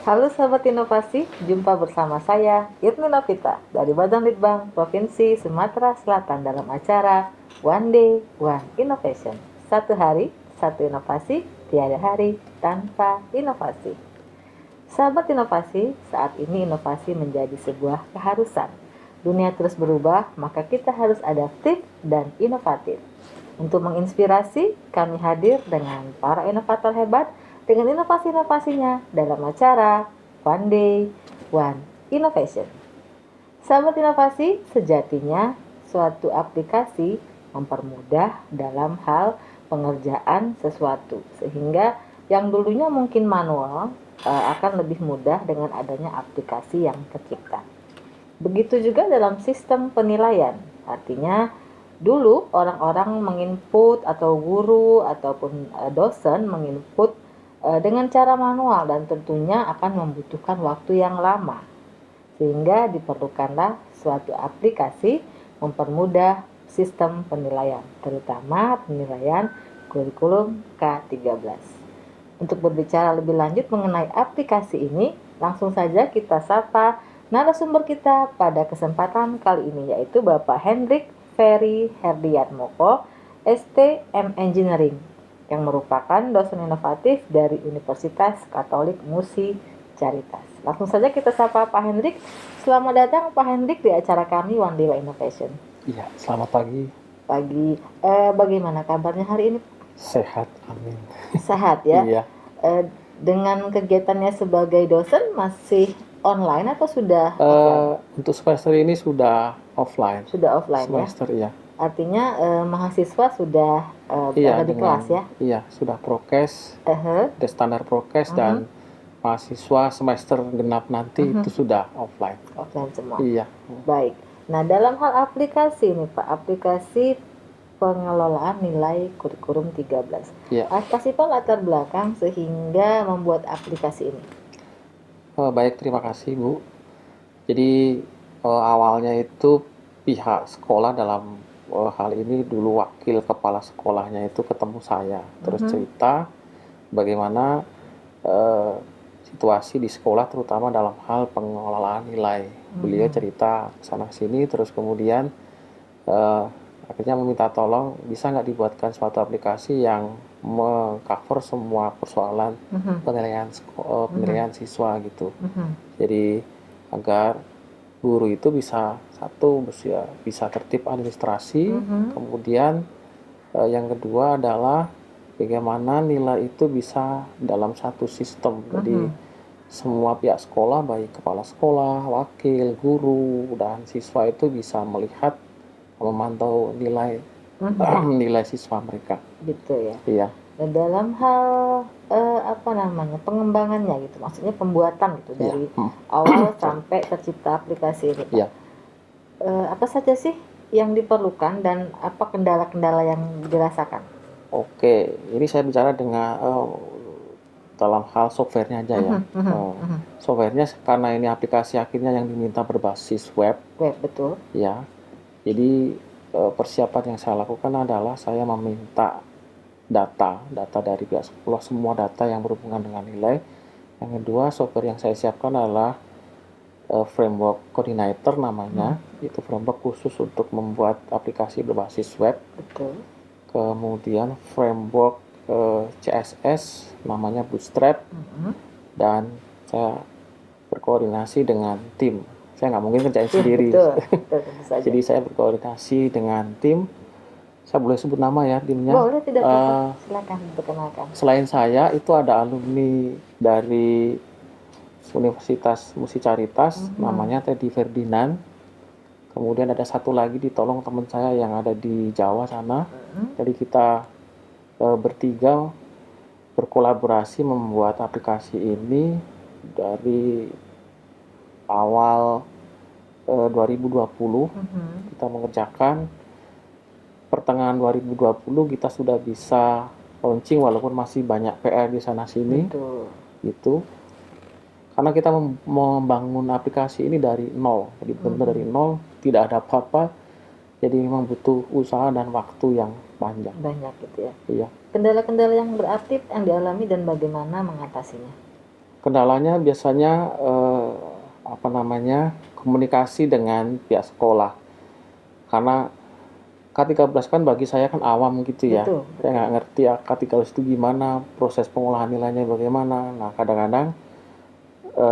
Halo sahabat inovasi, jumpa bersama saya Yitni Novita dari Badan Litbang Provinsi Sumatera Selatan dalam acara One Day One Innovation. Satu hari, satu inovasi, tiada hari tanpa inovasi. Sahabat inovasi, saat ini inovasi menjadi sebuah keharusan. Dunia terus berubah, maka kita harus adaptif dan inovatif. Untuk menginspirasi, kami hadir dengan para inovator hebat dengan inovasi-inovasinya dalam acara One Day, One Innovation. Sahabat inovasi, sejatinya suatu aplikasi mempermudah dalam hal pengerjaan sesuatu, sehingga yang dulunya mungkin manual akan lebih mudah dengan adanya aplikasi yang tercipta. Begitu juga dalam sistem penilaian, artinya dulu orang-orang menginput atau guru ataupun dosen menginput dengan cara manual dan tentunya akan membutuhkan waktu yang lama. Sehingga diperlukanlah suatu aplikasi mempermudah sistem penilaian, terutama penilaian kurikulum K13. Untuk berbicara lebih lanjut mengenai aplikasi ini, langsung saja kita sapa narasumber kita pada kesempatan kali ini, yaitu Bapak Hendrik Ferry Herdiatmoko, STM Engineering, yang merupakan dosen inovatif dari Universitas Katolik Musi Caritas. Langsung saja kita sapa Pak Hendrik. Selamat datang Pak Hendrik di acara kami One Day One Innovation. Iya, selamat pagi. Pagi, bagaimana kabarnya hari ini? Sehat, amin. Sehat ya? Iya. Dengan kegiatannya sebagai dosen masih online atau sudah offline? Untuk semester ini sudah offline. Sudah offline Semester ya? iya. Artinya mahasiswa sudah Iya, berada di kelas ya? Iya, sudah prokes, Uh-huh. standar prokes dan mahasiswa semester genap nanti itu sudah offline. Offline semua. Iya. Baik. Nah, dalam hal aplikasi nih Pak, aplikasi pengelolaan nilai kurikulum 13. Iya. Apa sih Pak latar belakang sehingga membuat aplikasi ini? Baik, terima kasih Bu. Jadi awalnya itu pihak sekolah dalam hal ini dulu wakil kepala sekolahnya itu ketemu saya, terus cerita bagaimana situasi di sekolah terutama dalam hal pengelolaan nilai. Beliau cerita sana sini, terus kemudian akhirnya meminta tolong bisa nggak dibuatkan suatu aplikasi yang mengcover semua persoalan penilaian siswa gitu. Jadi agar guru itu bisa bisa tertib administrasi, kemudian yang kedua adalah bagaimana nilai itu bisa dalam satu sistem. Jadi semua pihak sekolah, baik kepala sekolah, wakil, guru, dan siswa itu bisa melihat, memantau nilai nilai siswa mereka. Gitu ya. Iya. Dan dalam hal pengembangannya gitu, maksudnya pembuatan gitu dari awal sampai tercipta aplikasi ini. Iya. Apa saja sih yang diperlukan dan apa kendala-kendala yang dirasakan? Oke, ini saya bicara dengan dalam hal softwarenya aja ya. Softwarenya karena ini aplikasi akhirnya yang diminta berbasis web. Web, betul. Ya. Jadi persiapan yang saya lakukan adalah saya meminta data dari pihak sekolah, semua data yang berhubungan dengan nilai. Yang kedua, software yang saya siapkan adalah framework coordinator namanya. Itu framework khusus untuk membuat aplikasi berbasis web. Betul. Kemudian framework CSS namanya Bootstrap. Dan saya berkoordinasi dengan tim. Saya nggak mungkin kerjain sendiri. Betul, Jadi saya berkoordinasi dengan tim. Saya boleh sebut nama ya timnya? Boleh, tidak apa-apa. Silakan perkenalkan. Selain saya itu ada alumni dari Universitas Musi Caritas, namanya Teddy Ferdinand. Kemudian ada satu lagi ditolong teman saya yang ada di Jawa sana. Jadi kita bertiga berkolaborasi membuat aplikasi ini dari awal 2020 kita mengerjakan. Pertengahan 2020 kita sudah bisa launching walaupun masih banyak PR di sana sini. Gitu. Karena kita membangun aplikasi ini dari nol, jadi benar dari nol, tidak ada apa-apa. Jadi memang butuh usaha dan waktu yang panjang. Banyak gitu ya. Iya. Kendala-kendala yang berarti yang dialami dan bagaimana mengatasinya? Kendalanya biasanya komunikasi dengan pihak sekolah. Karena K13 kan bagi saya kan awam gitu ya. Betul, Saya nggak ngerti ya K13 itu gimana, proses pengolahan nilainya bagaimana. Nah, kadang-kadang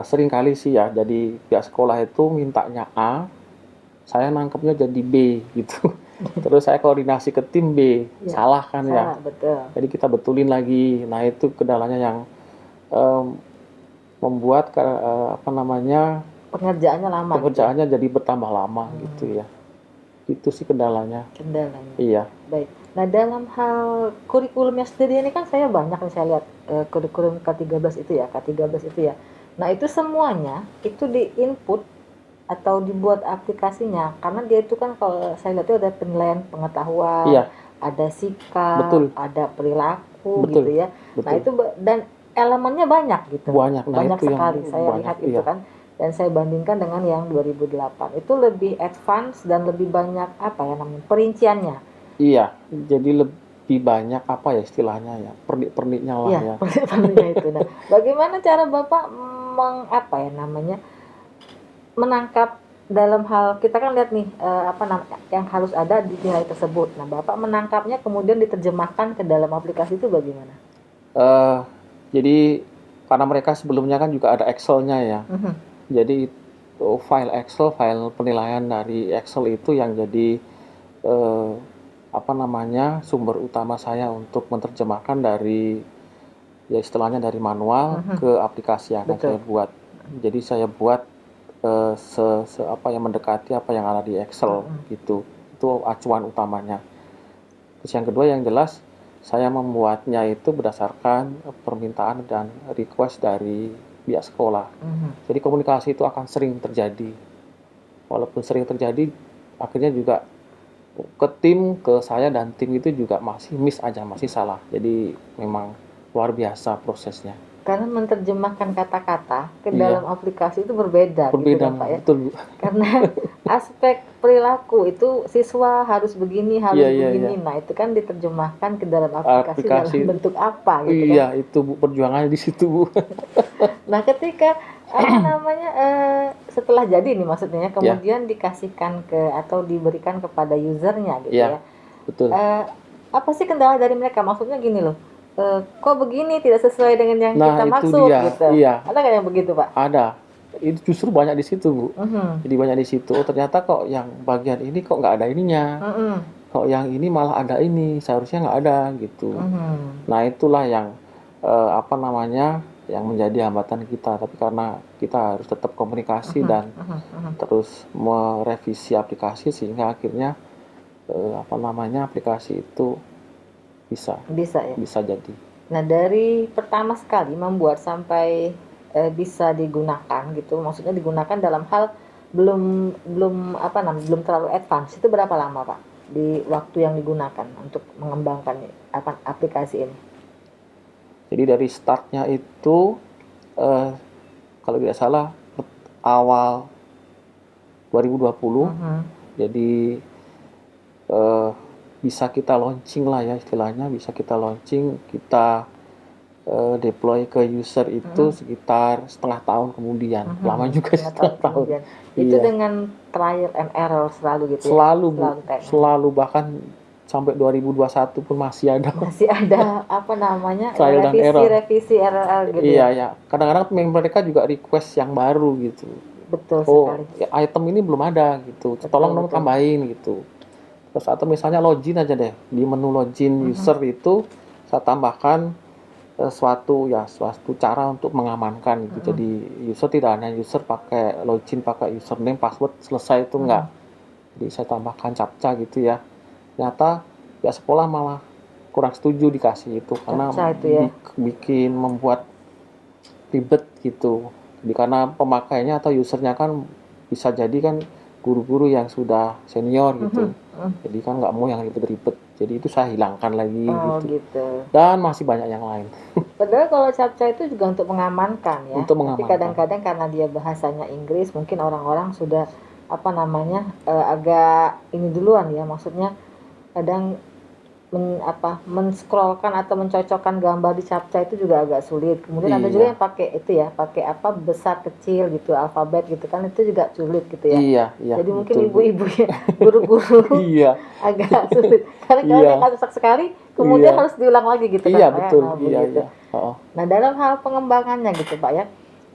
sering kali sih ya, jadi pihak sekolah itu mintanya A, saya nangkepnya jadi B gitu. Terus saya koordinasi ke tim B, Ya, salah kan ya. salah, betul. Jadi kita betulin lagi. Nah, itu kendalanya yang em, membuat Pengerjaannya lama gitu ya? pengerjaannya jadi bertambah lama gitu ya. Itu sih kendalanya. Kendalanya. Iya. Baik. Nah, dalam hal kurikulumnya sendiri ini kan saya banyak nih saya lihat kurikulum K13 itu ya, K13 itu ya. Nah, itu semuanya itu di-input atau dibuat aplikasinya karena dia itu kan kalau saya lihat itu ada penilaian pengetahuan, Iya, ada sikap, betul. ada perilaku Betul. gitu ya. Nah, Betul. itu dan elemennya banyak gitu. Banyak. Nah, Banyak itu yang sekali saya banyak. lihat itu Iya. kan. Dan saya bandingkan dengan yang 2008. Itu lebih advance dan lebih banyak apa ya namanya? Perinciannya. Iya, jadi lebih banyak apa ya istilahnya ya, pernik-perniknya lah Iya, ya. perbedaannya itu. Nah, bagaimana cara Bapak apa ya namanya? Menangkap dalam hal kita kan lihat nih apa namanya yang harus ada di nilai tersebut. Nah, Bapak menangkapnya kemudian diterjemahkan ke dalam aplikasi itu bagaimana? Eh, jadi karena mereka sebelumnya kan juga ada Excel-nya ya. Mhm. Jadi file Excel, file penilaian dari Excel itu yang jadi eh, sumber utama saya untuk menerjemahkan dari ya istilahnya dari manual Mhm. ke aplikasi yang akan Betul. saya buat. Jadi saya buat apa yang mendekati apa yang ada di Excel gitu. Itu acuan utamanya. Terus yang kedua yang jelas saya membuatnya itu berdasarkan permintaan dan request dari pihak sekolah. Mhm. Jadi komunikasi itu akan sering terjadi. Walaupun sering terjadi, akhirnya juga ke tim, ke saya dan tim itu juga masih miss aja, masih salah. Jadi memang luar biasa prosesnya. Karena menerjemahkan kata-kata ke Iya, dalam aplikasi itu berbeda gitu berbeda, kan Pak ya. betul Bu. Karena aspek perilaku itu siswa harus begini, harus Iya, iya, iya. begini. Nah, itu kan diterjemahkan ke dalam aplikasi dalam Aplikasi, bentuk apa gitu kan. iya itu Bu, perjuangannya di situ Bu. Nah, ketika apa namanya setelah jadi nih maksudnya Ya, kemudian dikasihkan ke atau diberikan kepada usernya gitu iya, ya. betul. Apa sih kendala dari mereka? Maksudnya gini loh. Kok begini tidak sesuai dengan yang Nah, kita itu maksud dia, gitu. iya, Ada nggak yang begitu, Pak? ada. Itu justru banyak di situ Bu. Mhm. Jadi banyak di situ. Oh ternyata kok yang bagian ini kok nggak ada ininya. Mhm. Kok yang ini malah ada ini, seharusnya nggak ada gitu. Mhm. Nah itulah yang yang menjadi hambatan kita. Tapi karena kita harus tetap komunikasi Mhm. dan Mhm. Mhm. terus merevisi aplikasi sehingga akhirnya aplikasi itu bisa Bisa ya. bisa jadi. Nah, dari pertama sekali membuat sampai bisa digunakan gitu, maksudnya digunakan dalam hal belum belum apa namanya belum terlalu advance itu berapa lama Pak di waktu yang digunakan untuk mengembangkan apa aplikasi ini? Jadi dari startnya itu eh, kalau tidak salah awal 2020. Mhm. Jadi eh, bisa kita launching lah ya istilahnya, bisa kita launching, kita deploy ke user itu sekitar setengah tahun kemudian. Lama juga setengah tahun. Kemudian itu Iya, dengan trial and error selalu gitu ya, selalu Bu, teknis. selalu bahkan sampai 2021 pun masih ada Masih ada apa namanya trial dan error. revisi RRL gitu Iya ya. ya, kadang-kadang mereka juga request yang baru gitu. Betul Oh, sekali. ya, item ini belum ada gitu, tolong dong betul. tambahin gitu. Terus atau misalnya login aja deh, di menu login user itu saya tambahkan suatu cara untuk mengamankan gitu. Jadi user tidak hanya user pakai login pakai username password selesai itu enggak. Jadi saya tambahkan captcha gitu ya. Ternyata pihak sekolah malah kurang setuju dikasih itu karena Captcha itu ya. bikin membuat ribet gitu. Jadi karena pemakainya atau usernya kan bisa jadi kan guru-guru yang sudah senior gitu. Jadi kan nggak mau yang ribet-ribet. Jadi itu saya hilangkan lagi Oh gitu. gitu. Dan masih banyak yang lain. Padahal kalau captcha itu juga untuk mengamankan ya. Untuk Tapi mengamankan. kadang-kadang karena dia bahasanya Inggris, mungkin orang-orang sudah apa namanya agak ini duluan ya, maksudnya kadang men-scrollkan atau mencocokkan gambar di captcha itu juga agak sulit. Kemudian ada juga Iya, yang pakai itu ya, pakai apa besar kecil gitu, alfabet gitu kan, itu juga sulit gitu ya. iya, iya, Jadi mungkin betul Bu. ibu-ibu ya, guru-guru Iya, agak sulit. Karena kalau dia iya, rusak sekali, kemudian iya, harus diulang lagi gitu iya kan Pak ya. betul, Nah, iya, begitu. iya. Oh, Nah, dalam hal pengembangannya gitu Pak ya,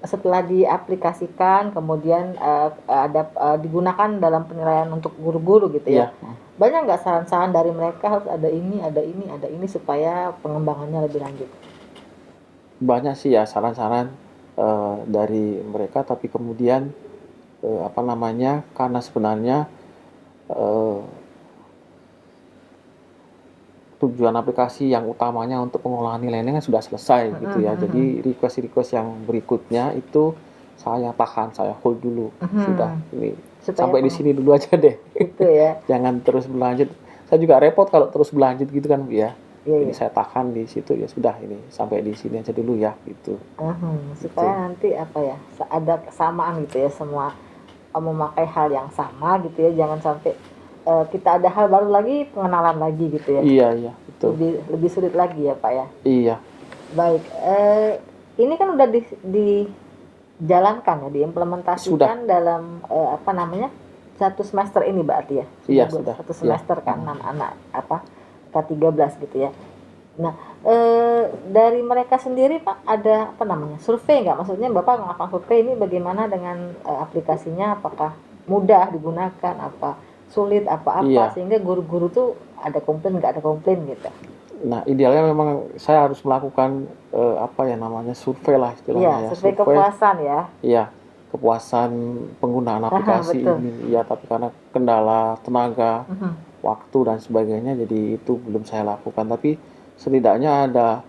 setelah diaplikasikan, kemudian ada digunakan dalam penilaian untuk guru-guru gitu ya. iya, Banyak nggak saran-saran dari mereka harus ada ini, ada ini, ada ini supaya pengembangannya lebih lanjut? banyak sih ya saran-saran dari mereka, tapi kemudian apa namanya? Karena sebenarnya eh, tujuan aplikasi yang utamanya untuk pengolahan nilainya kan sudah selesai Mhm, gitu ya. mhm, mhm. Jadi request-request yang berikutnya itu saya tahan, saya hold dulu. Sudah Mhm. ini Supaya sampai di sini dulu aja deh. itu ya. Jangan terus berlanjut. Saya juga repot kalau terus berlanjut gitu kan Bu ya. Iya, Jadi iya. saya tahan di situ ya sudah ini sampai di sini aja dulu ya gitu. Supaya Gitu. nanti apa ya, ada kesamaan gitu ya, semua memakai hal yang sama gitu ya, jangan sampai kita ada hal baru lagi, pengenalan lagi gitu ya. Iya, iya, betul. Lebih lebih sulit lagi ya Pak ya. Iya, Baik, ini kan udah dijalankan ya, sudah. diimplementasikan dalam apa namanya, satu semester ini berarti ya, sudah Iya, buat sudah. satu Iya. semester kan anak-anak apa K13 gitu ya. Nah, dari mereka sendiri Pak ada apa namanya, survei nggak? Maksudnya Bapak melakukan survei ini bagaimana dengan aplikasinya, apakah mudah digunakan, apa sulit, apa-apa, Iya. sehingga guru-guru tuh ada komplain nggak ada komplain gitu. Nah, idealnya memang saya harus melakukan apa ya namanya survei lah Iya, istilahnya ya. survei Survei, kepuasan ya. iya, kepuasan penggunaan Aha, aplikasi betul. ini. Iya, tapi karena kendala tenaga, Mhm. waktu dan sebagainya, jadi itu belum saya lakukan. Tapi setidaknya ada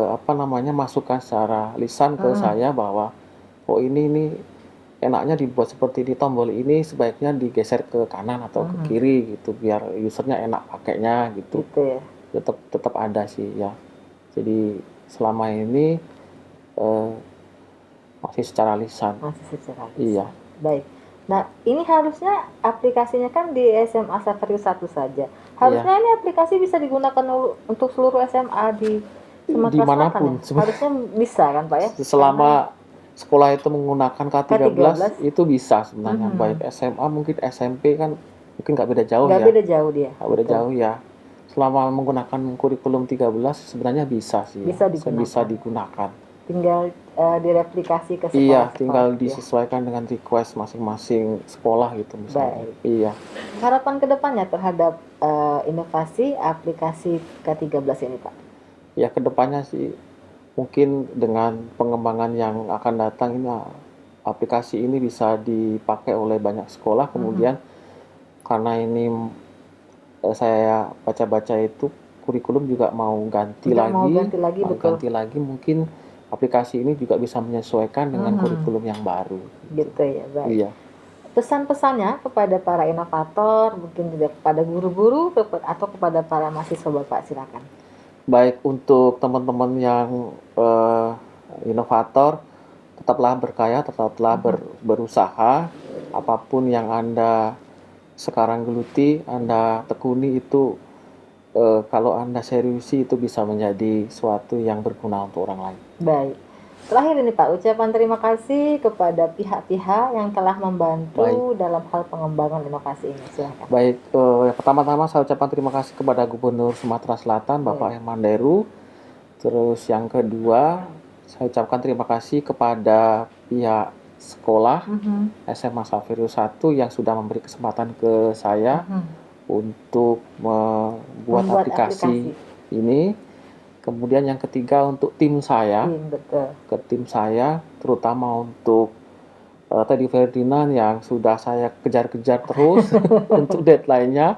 apa namanya masukan secara lisan ke Mhm. saya bahwa oh ini enaknya dibuat seperti ini, tombol ini sebaiknya digeser ke kanan atau ke Mhm. kiri gitu biar usernya enak pakainya gitu. Gitu ya. Tetap tetap ada sih ya. Jadi selama ini eh, masih secara lisan. Masih secara Iya, lisan. Baik. Nah, ini harusnya aplikasinya kan di SMA Saferio 1 saja. iya. Harusnya ini aplikasi bisa digunakan untuk seluruh SMA di Sumatera Selatan ya. Dimanapun Harusnya bisa kan Pak ya? Karena selama sekolah itu menggunakan K13 K13 itu bisa sebenarnya baik mhm, SMA mungkin SMP kan mungkin nggak beda jauh nggak ya, beda jauh dia, nggak beda betul. jauh ya. Selama menggunakan kurikulum 13 sebenarnya bisa sih ya, Bisa bisa digunakan. digunakan. Tinggal direplikasi ke Iya, sekolah-sekolah tinggal gitu ya. disesuaikan dengan request masing-masing sekolah gitu misalnya. Baik. Iya. Harapan kedepannya terhadap inovasi aplikasi K13 ini Pak. Ya kedepannya sih mungkin dengan pengembangan yang akan datang ini aplikasi ini bisa dipakai oleh banyak sekolah. Mhm. Kemudian karena ini saya baca-baca itu kurikulum juga Juga mau ganti lagi, mau betul. ganti lagi mungkin aplikasi ini juga bisa menyesuaikan dengan Mhm. kurikulum yang baru. Gitu. Gitu ya, baik. Iya, Pesan-pesannya kepada para inovator, mungkin juga kepada guru-guru atau kepada para mahasiswa Bapak, silakan. baik untuk teman-teman yang eh, inovator, tetaplah berkarya, tetaplah Mhm. berusaha. Apapun yang Anda sekarang geluti, Anda tekuni itu kalau Anda seriusi itu bisa menjadi suatu yang berguna untuk orang lain. Baik. Terakhir ini Pak, ucapan terima kasih kepada pihak-pihak yang telah Baik, membantu dalam hal pengembangan inovasi ini. Silakan. baik. Pertama-tama saya ucapkan terima kasih kepada Gubernur Sumatera Selatan, Baik. Bapak Herman Deru. Terus yang kedua, saya ucapkan terima kasih kepada pihak sekolah Mhm. SMA Saverio 1 yang sudah memberi kesempatan ke saya Mhm. untuk membuat Membuat aplikasi aplikasi. ini. Kemudian yang ketiga untuk tim saya, Tim, betul. ke tim saya, terutama untuk Teddy Ferdinand yang sudah saya kejar-kejar terus untuk deadline-nya.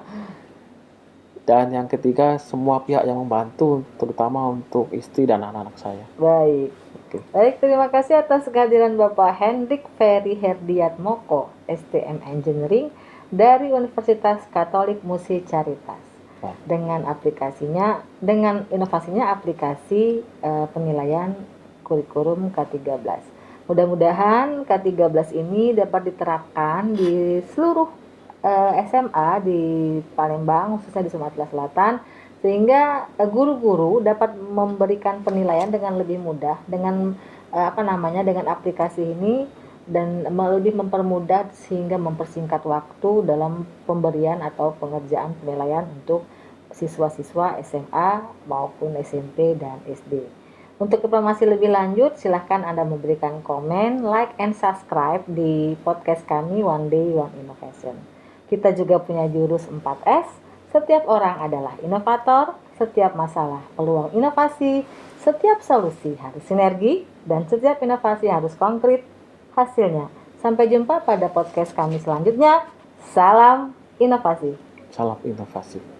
Dan yang ketiga, semua pihak yang membantu, terutama untuk istri dan anak-anak saya. Baik. Oke, Baik, terima kasih atas kehadiran Bapak Hendrik Ferry Herdiatmoko, STM Engineering dari Universitas Katolik Musi Caritas. baik. Dengan inovasinya aplikasi penilaian kurikulum K13. Mudah-mudahan K13 ini dapat diterapkan di seluruh SMA di Palembang, khususnya di Sumatera Selatan, sehingga guru-guru dapat memberikan penilaian dengan lebih mudah dengan dengan aplikasi ini, dan lebih mempermudah sehingga mempersingkat waktu dalam pemberian atau pengerjaan penilaian untuk siswa-siswa SMA maupun SMP dan SD. Untuk informasi lebih lanjut, silahkan Anda memberikan komen, like, and subscribe di podcast kami One Day One Innovation. Kita juga punya jurus 4S, setiap orang adalah inovator, setiap masalah peluang inovasi, setiap solusi harus sinergi, dan setiap inovasi harus konkret hasilnya. Sampai jumpa pada podcast kami selanjutnya. Salam inovasi. Salam inovasi.